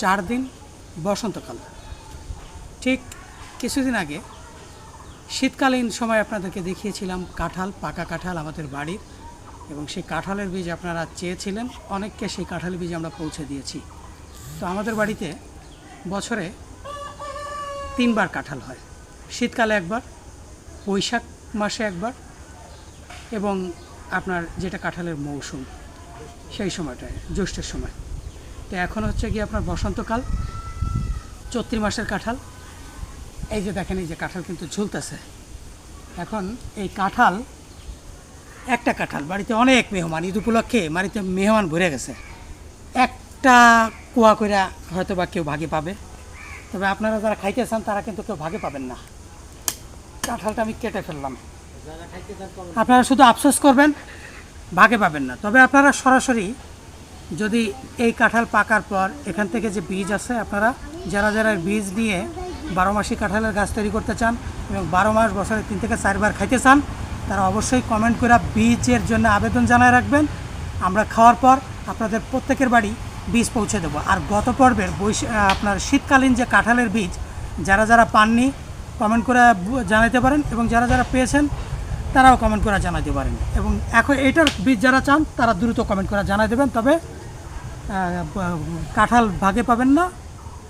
4 দিন বসন্তকাল। ঠিক কিছুদিন আগে শীতকালীন সময় আপনাদেরকে দেখিয়েছিলাম কাঁঠাল, পাকা কাঁঠাল আমাদের বাড়ির, এবং সেই কাঁঠালের বীজ আপনারা চেয়েছিলেন। অনেককে সেই কাঁঠালের বীজ আমরা পৌঁছে দিয়েছি। তো আমাদের বাড়িতে বছরে 3 বার কাঁঠাল হয়। শীতকালে একবার, বৈশাখ মাসে একবার, এবং আপনার যেটা কাঁঠালের মৌসুম সেই সময়টায় জ্যৈষ্ঠের সময়। তো এখন হচ্ছে কি আপনার বসন্তকাল, চৈত্র মাসের কাঁঠাল। এই যে দেখেন, এই যে কাঁঠাল কিন্তু ঝুলতেছে। এখন এই কাঁঠাল, একটা কাঁঠাল বাড়িতে অনেক মেহমান, ঈদ উপলক্ষে বাড়িতে মেহমান ভরে গেছে। একটা কুয়া করে হয়তো বা কেউ ভাগে পাবে, তবে আপনারা যারা খাইতে চান তারা কিন্তু কেউ ভাগে পাবেন না। কাঁঠালটা আমি কেটে ফেললাম, আপনারা শুধু আফসোস করবেন, ভাগে পাবেন না। তবে আপনারা সরাসরি যদি এই কাঁঠাল পাকার পর এখান থেকে যে বীজ আছে, আপনারা যারা যারা বীজ নিয়ে 12 মাসি কাঁঠালের গাছ তৈরি করতে চান এবং 12 মাস বছরে 3 থেকে 4 বার খাইতে চান, তারা অবশ্যই কমেন্ট করে বীজের জন্য আবেদন জানায় রাখবেন। আমরা খাওয়ার পর আপনাদের প্রত্যেকের বাড়ি বীজ পৌঁছে দেবো। আর গত পর্বের আপনার শীতকালীন যে কাঁঠালের বীজ যারা যারা পাননি কমেন্ট করে জানাতে পারেন, এবং যারা যারা পেয়েছেন তারাও কমেন্ট করে জানাতে পারেন। এবং এখন এটার বীজ যারা চান তারা দ্রুত কমেন্ট করে জানাই দেবেন। তবে কাঁঠাল ভাগে পাবেন না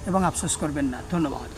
এবং আফসোস করবেন না। ধন্যবাদ।